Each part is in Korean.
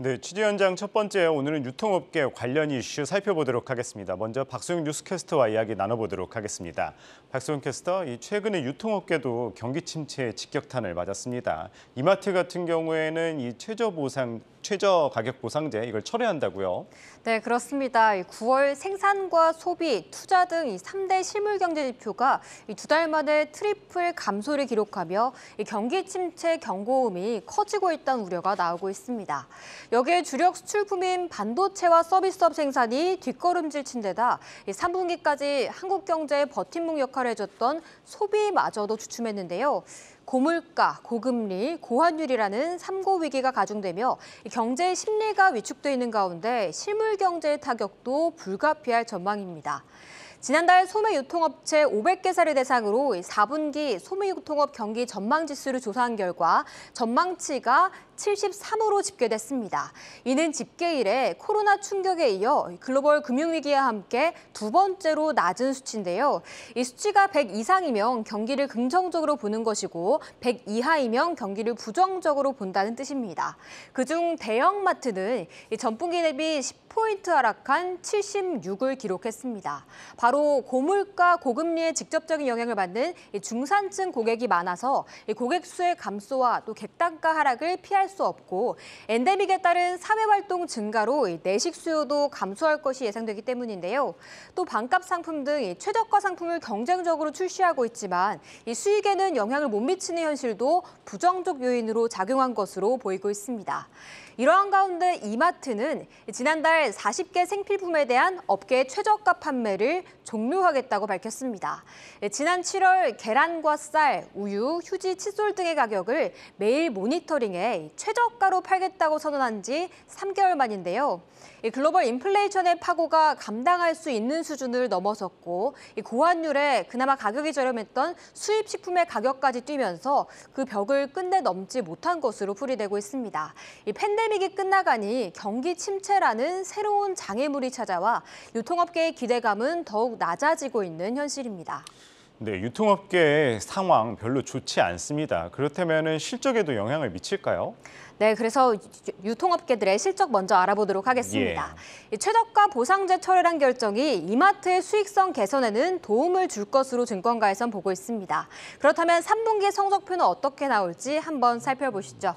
네, 취재 현장 첫 번째 오늘은 유통업계 관련 이슈 살펴보도록 하겠습니다. 먼저 박소영 뉴스캐스터와 이야기 나눠보도록 하겠습니다. 박소영 캐스터, 최근에 유통업계도 경기 침체의 직격탄을 맞았습니다. 이마트 같은 경우에는 이 최저 가격 보상제 이걸 철회한다고요? 네, 그렇습니다. 9월 생산과 소비, 투자 등 이 3대 실물 경제 지표가 두 달 만에 트리플 감소를 기록하며 경기 침체 경고음이 커지고 있다는 우려가 나오고 있습니다. 여기에 주력 수출품인 반도체와 서비스업 생산이 뒷걸음질 친 데다 3분기까지 한국 경제의 버팀목 역할을 해줬던 소비마저도 주춤했는데요. 고물가, 고금리, 고환율이라는 3고 위기가 가중되며 경제의 심리가 위축돼 있는 가운데 실물 경제의 타격도 불가피할 전망입니다. 지난달 소매유통업체 500개사를 대상으로 4분기 소매유통업 경기 전망지수를 조사한 결과 전망치가 73으로 집계됐습니다. 이는 집계 이래 코로나 충격에 이어 글로벌 금융위기와 함께 두 번째로 낮은 수치인데요. 이 수치가 100 이상이면 경기를 긍정적으로 보는 것이고 100 이하이면 경기를 부정적으로 본다는 뜻입니다. 그중 대형마트는 전분기 대비 10포인트 하락한 76을 기록했습니다. 바로 고물가, 고금리에 직접적인 영향을 받는 중산층 고객이 많아서 고객 수의 감소와 또 객단가 하락을 피할 수 없고 엔데믹에 따른 사회활동 증가로 내식 수요도 감소할 것이 예상되기 때문인데요. 또 반값 상품 등 최저가 상품을 경쟁적으로 출시하고 있지만 이 수익에는 영향을 못 미치는 현실도 부정적 요인으로 작용한 것으로 보이고 있습니다. 이러한 가운데 이마트는 지난달 40개 생필품에 대한 업계 최저가 판매를 종료하겠다고 밝혔습니다. 지난 7월 계란과 쌀, 우유, 휴지, 칫솔 등의 가격을 매일 모니터링해 최저가로 팔겠다고 선언한 지 3개월 만인데요. 글로벌 인플레이션의 파고가 감당할 수 있는 수준을 넘어섰고 고환율에 그나마 가격이 저렴했던 수입 식품의 가격까지 뛰면서 그 벽을 끝내 넘지 못한 것으로 풀이되고 있습니다. 이 팬데믹이 끝나가니 경기 침체라는 새로운 장애물이 찾아와 유통업계의 기대감은 더욱 낮아지고 있는 현실입니다. 네, 유통업계의 상황 별로 좋지 않습니다. 그렇다면 실적에도 영향을 미칠까요? 네, 그래서 유통업계들의 실적 먼저 알아보도록 하겠습니다. 최저가 보상제 철회란 결정이 이마트의 수익성 개선에는 도움을 줄 것으로 증권가에선 보고 있습니다. 그렇다면 3분기 성적표는 어떻게 나올지 한번 살펴보시죠.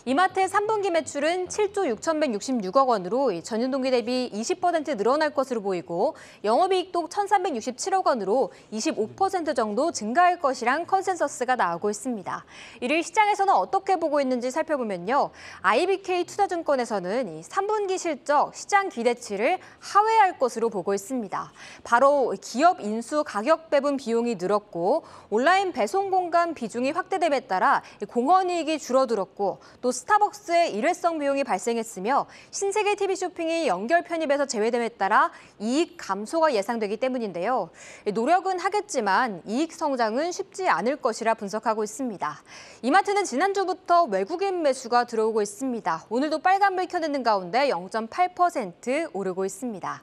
이마트의 3분기 매출은 7조 6,166억 원으로 전년 동기 대비 20% 늘어날 것으로 보이고 영업이익도 1,367억 원으로 25% 정도 증가할 것이란 컨센서스가 나오고 있습니다. 이를 시장에서는 어떻게 보고 있는지 살펴보면요. IBK 투자증권에서는 3분기 실적 시장 기대치를 하회할 것으로 보고 있습니다. 바로 기업 인수 가격 배분 비용이 늘었고 온라인 배송 공간 비중이 확대됨에 따라 공헌이익이 줄어들었고 또 스타벅스의 일회성 비용이 발생했으며 신세계 TV 쇼핑이 연결 편입에서 제외됨에 따라 이익 감소가 예상되기 때문인데요. 노력은 하겠지만 이익 성장은 쉽지 않을 것이라 분석하고 있습니다. 이마트는 지난주부터 외국인 매수가 들어오고 있습니다. 오늘도 빨간불 켜내는 가운데 0.8% 오르고 있습니다.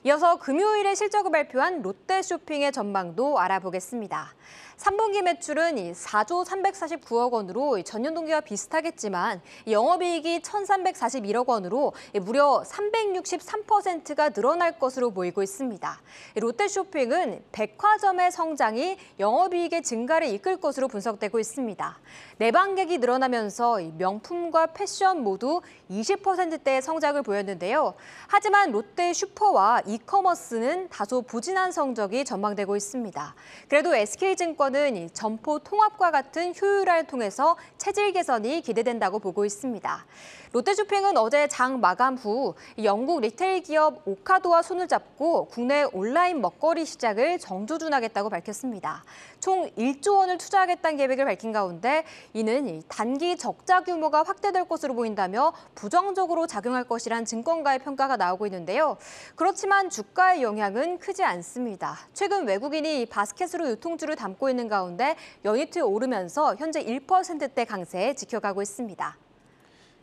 이어서 금요일에 실적을 발표한 롯데쇼핑의 전망도 알아보겠습니다. 3분기 매출은 4조 349억 원으로 전년 동기와 비슷하겠지만 영업이익이 1,341억 원으로 무려 363%가 늘어날 것으로 보이고 있습니다. 롯데쇼핑은 백화점의 성장이 영업이익의 증가를 이끌 것으로 분석되고 있습니다. 내방객이 늘어나면서 명품과 패션 모두 20%대의 성장을 보였는데요. 하지만 롯데 슈퍼와 이커머스는 다소 부진한 성적이 전망되고 있습니다. 그래도 SK증권은 점포 통합과 같은 효율화를 통해서 체질 개선이 기대된다고 보고 있습니다. 롯데쇼핑은 어제 장 마감 후 영국 리테일 기업 오카도와 손을 잡고 국내 온라인 먹거리 시장을 정조준하겠다고 밝혔습니다. 총 1조 원을 투자하겠다는 계획을 밝힌 가운데 이는 단기 적자 규모가 확대될 것으로 보인다며 부정적으로 작용할 것이란 증권가의 평가가 나오고 있는데요. 그렇지만 주가의 영향은 크지 않습니다. 최근 외국인이 바스켓으로 유통주를 담고 있는 가운데 연이틀 오르면서 현재 1%대 강세 지켜가고 있습니다.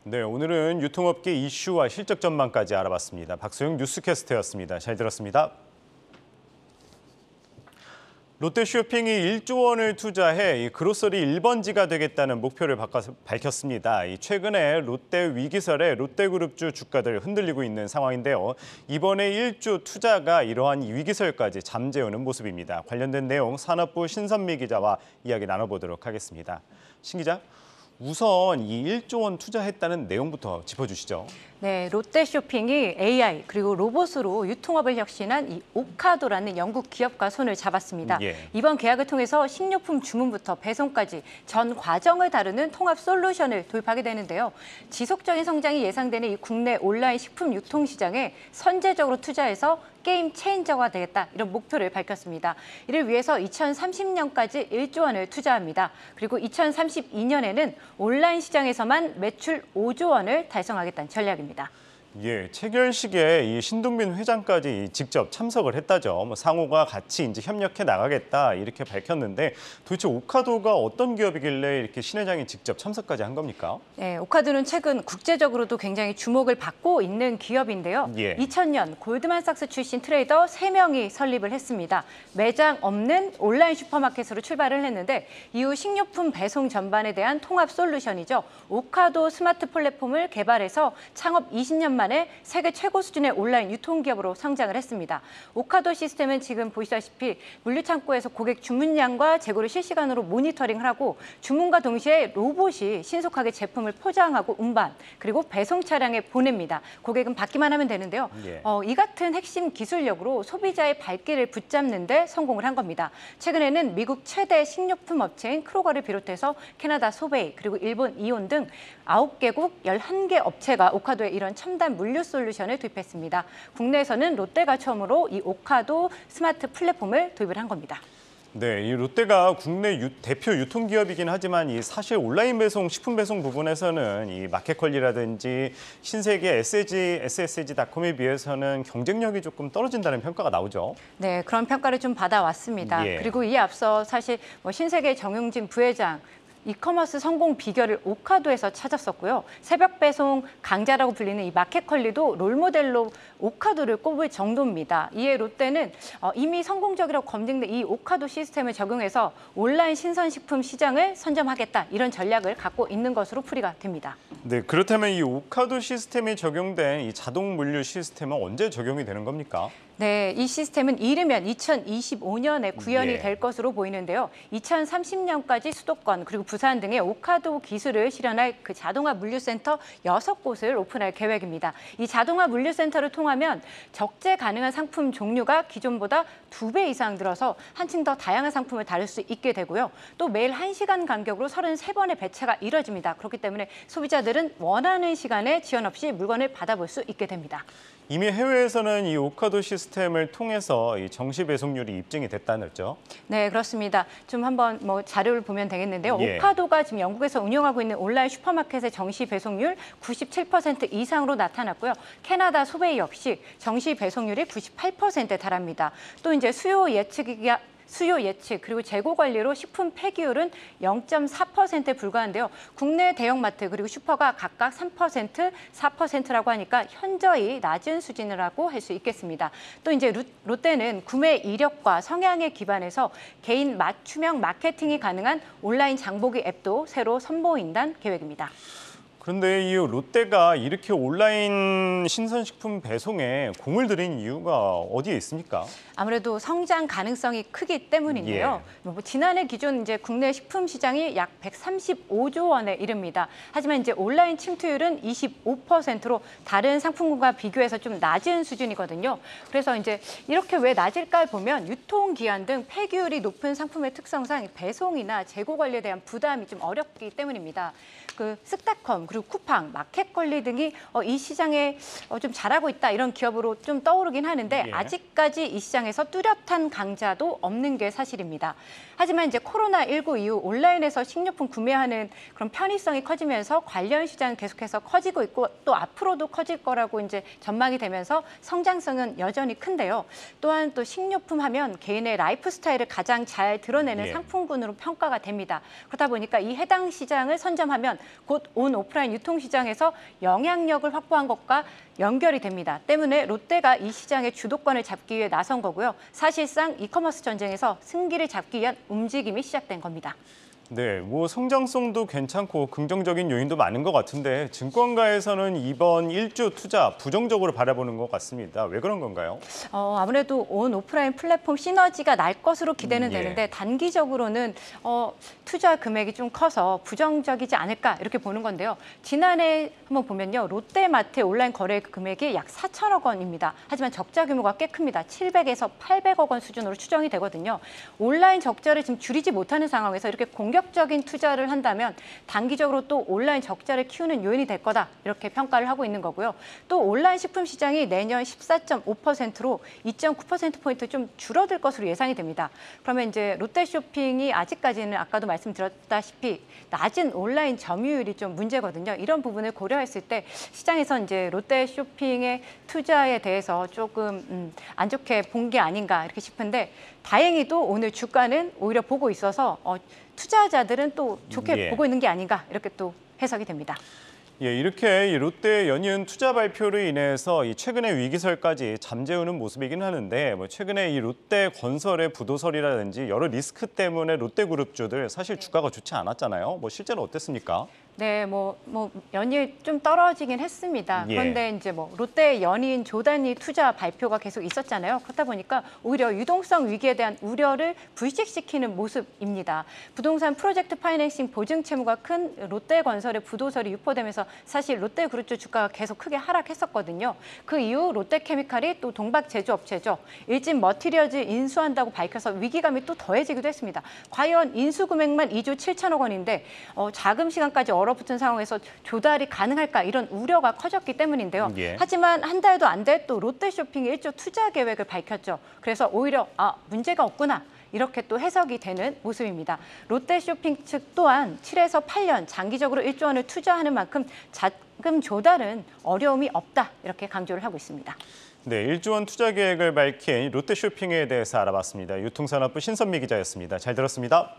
네, 오늘은 유통업계 이슈와 실적 전망까지 알아봤습니다. 박소영 뉴스캐스터였습니다. 잘 들었습니다. 롯데쇼핑이 1조 원을 투자해 이 그로서리 1번지가 되겠다는 목표를 밝혔습니다. 최근에 롯데 위기설에 롯데그룹주 주가들 흔들리고 있는 상황인데요. 이번에 1조 투자가 이러한 위기설까지 잠재우는 모습입니다. 관련된 내용 산업부 신선미 기자와 이야기 나눠보도록 하겠습니다. 신 기자, 우선 이 1조 원 투자했다는 내용부터 짚어주시죠. 네, 롯데쇼핑이 AI 그리고 로봇으로 유통업을 혁신한 이 오카도라는 영국 기업과 손을 잡았습니다. 이번 계약을 통해서 식료품 주문부터 배송까지 전 과정을 다루는 통합 솔루션을 도입하게 되는데요. 지속적인 성장이 예상되는 이 국내 온라인 식품 유통 시장에 선제적으로 투자해서 게임 체인저가 되겠다 이런 목표를 밝혔습니다. 이를 위해서 2030년까지 1조 원을 투자합니다. 그리고 2032년에는 온라인 시장에서만 매출 5조 원을 달성하겠다는 전략입니다. 체결식에 이 신동빈 회장까지 직접 참석을 했다죠. 상호가 같이 이제 협력해 나가겠다 이렇게 밝혔는데 도대체 오카도가 어떤 기업이길래 이렇게 신 회장이 직접 참석까지 한 겁니까? 네, 오카도는 최근 국제적으로도 굉장히 주목을 받고 있는 기업인데요. 2000년 골드만삭스 출신 트레이더 3명이 설립을 했습니다. 매장 없는 온라인 슈퍼마켓으로 출발을 했는데 이후 식료품 배송 전반에 대한 통합 솔루션이죠. 오카도 스마트 플랫폼을 개발해서 창업 20년 만에 세계 최고 수준의 온라인 유통기업으로 성장을 했습니다. 오카도 시스템은 지금 보시다시피 물류창고에서 고객 주문량과 재고를 실시간으로 모니터링을 하고 주문과 동시에 로봇이 신속하게 제품을 포장하고 운반 그리고 배송 차량에 보냅니다. 고객은 받기만 하면 되는데요. 이 같은 핵심 기술력으로 소비자의 발길을 붙잡는 데 성공을 한 겁니다. 최근에는 미국 최대 식료품 업체인 크로거를 비롯해서 캐나다 소베이 그리고 일본 이온 등 9개국 11개 업체가 오카도의 이런 첨단 물류 솔루션을 도입했습니다. 국내에서는 롯데가 처음으로 이 오카도 스마트 플랫폼을 도입을 한 겁니다. 네, 이 롯데가 국내 대표 유통기업이긴 하지만 이 사실 온라인 배송, 식품 배송 부분에서는 이 마켓컬리라든지 신세계 SSG닷컴에 비해서는 경쟁력이 조금 떨어진다는 평가가 나오죠. 네, 그런 평가를 좀 받아왔습니다. 그리고 이에 앞서 사실 신세계 정용진 부회장 이커머스 성공 비결을 오카도에서 찾았었고요. 새벽 배송 강자라고 불리는 이 마켓컬리도 롤모델로 오카도를 꼽을 정도입니다. 이에 롯데는 이미 성공적이라고 검증된 이 오카도 시스템을 적용해서 온라인 신선식품 시장을 선점하겠다 이런 전략을 갖고 있는 것으로 풀이가 됩니다. 네, 그렇다면 이 오카도 시스템이 적용된 이 자동 물류 시스템은 언제 적용이 되는 겁니까? 네, 이 시스템은 이르면 2025년에 구현이 될 것으로 보이는데요. 2030년까지 수도권 그리고 부산 등의 오카도 기술을 실현할 그 자동화 물류센터 6곳을 오픈할 계획입니다. 이 자동화 물류센터를 통하면 적재 가능한 상품 종류가 기존보다 2배 이상 늘어서 한층 더 다양한 상품을 다룰 수 있게 되고요. 또 매일 1시간 간격으로 33번의 배차가 이뤄집니다. 그렇기 때문에 소비자들은 원하는 시간에 지연 없이 물건을 받아볼 수 있게 됩니다. 이미 해외에서는 이 오카도 시스템을 통해서 이 정시 배송률이 입증이 됐다는죠? 네, 그렇습니다. 좀 한번 자료를 보면 되겠는데요. 오카도가 지금 영국에서 운영하고 있는 온라인 슈퍼마켓의 정시 배송률 97% 이상으로 나타났고요. 캐나다 소베이 역시 정시 배송률이 98%에 달합니다. 또 이제 수요 예측 그리고 재고 관리로 식품 폐기율은 0.4%에 불과한데요. 국내 대형마트 그리고 슈퍼가 각각 3%, 4%라고 하니까 현저히 낮은 수준이라고 할 수 있겠습니다. 또 이제 롯데는 구매 이력과 성향에 기반해서 개인 맞춤형 마케팅이 가능한 온라인 장보기 앱도 새로 선보인다는 계획입니다. 그런데 이 롯데가 이렇게 온라인 신선식품 배송에 공을 들인 이유가 어디에 있습니까? 아무래도 성장 가능성이 크기 때문인데요. 지난해 기준 이제 국내 식품 시장이 약 135조 원에 이릅니다. 하지만 이제 온라인 침투율은 25%로 다른 상품군과 비교해서 좀 낮은 수준이거든요. 그래서 이제 이렇게 왜 낮을까 보면 유통기한 등 폐기율이 높은 상품의 특성상 배송이나 재고 관리에 대한 부담이 좀 어렵기 때문입니다. 그 쓱닷컴 그리고 쿠팡, 마켓컬리 등이 이 시장에 좀 잘하고 있다 이런 기업으로 좀 떠오르긴 하는데 아직까지 이 시장에서 뚜렷한 강자도 없는 게 사실입니다. 하지만 이제 코로나19 이후 온라인에서 식료품 구매하는 그런 편의성이 커지면서 관련 시장은 계속해서 커지고 있고 또 앞으로도 커질 거라고 이제 전망이 되면서 성장성은 여전히 큰데요. 또한 또 식료품 하면 개인의 라이프 스타일을 가장 잘 드러내는 상품군으로 평가가 됩니다. 그러다 보니까 이 해당 시장을 선점하면 곧 온 오프라인 오프라인 유통시장에서 영향력을 확보한 것과 연결이 됩니다. 때문에 롯데가 이 시장의 주도권을 잡기 위해 나선 거고요. 사실상 이커머스 전쟁에서 승기를 잡기 위한 움직임이 시작된 겁니다. 네, 뭐 성장성도 괜찮고 긍정적인 요인도 많은 것 같은데 증권가에서는 이번 1조 투자 부정적으로 바라보는 것 같습니다. 왜 그런 건가요? 아무래도 온 오프라인 플랫폼 시너지가 날 것으로 기대는 예. 되는데 단기적으로는 투자 금액이 좀 커서 부정적이지 않을까 이렇게 보는 건데요. 지난해 한번 보면요. 롯데마트의 온라인 거래 금액이 약 4천억 원입니다. 하지만 적자 규모가 꽤 큽니다. 700에서 800억 원 수준으로 추정이 되거든요. 온라인 적자를 지금 줄이지 못하는 상황에서 이렇게 공격적인 투자를 한다면 단기적으로 또 온라인 적자를 키우는 요인이 될 거다 이렇게 평가를 하고 있는 거고요. 또 온라인 식품 시장이 내년 14.5%로 2.9%포인트 좀 줄어들 것으로 예상이 됩니다. 그러면 이제 롯데쇼핑이 아직까지는 아까도 말씀드렸다시피 낮은 온라인 점유율이 좀 문제거든요. 이런 부분을 고려했을 때 시장에서 이제 롯데쇼핑의 투자에 대해서 조금 안 좋게 본 게 아닌가 이렇게 싶은데 다행히도 오늘 주가는 오히려 보고 있어서 투자자들은 또 좋게 보고 있는 게 아닌가 이렇게 또 해석이 됩니다. 예, 이렇게 롯데 연이은 투자 발표로 인해서 이 최근의 위기설까지 잠재우는 모습이긴 하는데 최근에 이 롯데 건설의 부도설이라든지 여러 리스크 때문에 롯데그룹주들 사실 주가가 좋지 않았잖아요. 실제로 어땠습니까? 네, 연일 좀 떨어지긴 했습니다. 그런데 이제 롯데 연이은 조단위 투자 발표가 계속 있었잖아요. 그렇다 보니까 오히려 유동성 위기에 대한 우려를 불식시키는 모습입니다. 부동산 프로젝트 파이낸싱 보증 채무가 큰 롯데건설의 부도설이 유포되면서 사실 롯데그룹주 주가가 계속 크게 하락했었거든요. 그 이후 롯데케미칼이 또 동박 제조업체죠. 일진 머티리얼즈 인수한다고 밝혀서 위기감이 또 더해지기도 했습니다. 과연 인수 금액만 2조 7천억 원인데 자금 시간까지 얼어붙은 상황에서 조달이 가능할까 이런 우려가 커졌기 때문인데요. 하지만 한 달도 안 돼 또 롯데쇼핑이 1조 투자 계획을 밝혔죠. 그래서 오히려 문제가 없구나. 이렇게 또 해석이 되는 모습입니다. 롯데쇼핑 측 또한 7에서 8년 장기적으로 1조 원을 투자하는 만큼 자금 조달은 어려움이 없다. 이렇게 강조를 하고 있습니다. 네, 1조 원 투자 계획을 밝힌 롯데쇼핑에 대해서 알아봤습니다. 유통산업부 신선미 기자였습니다. 잘 들었습니다.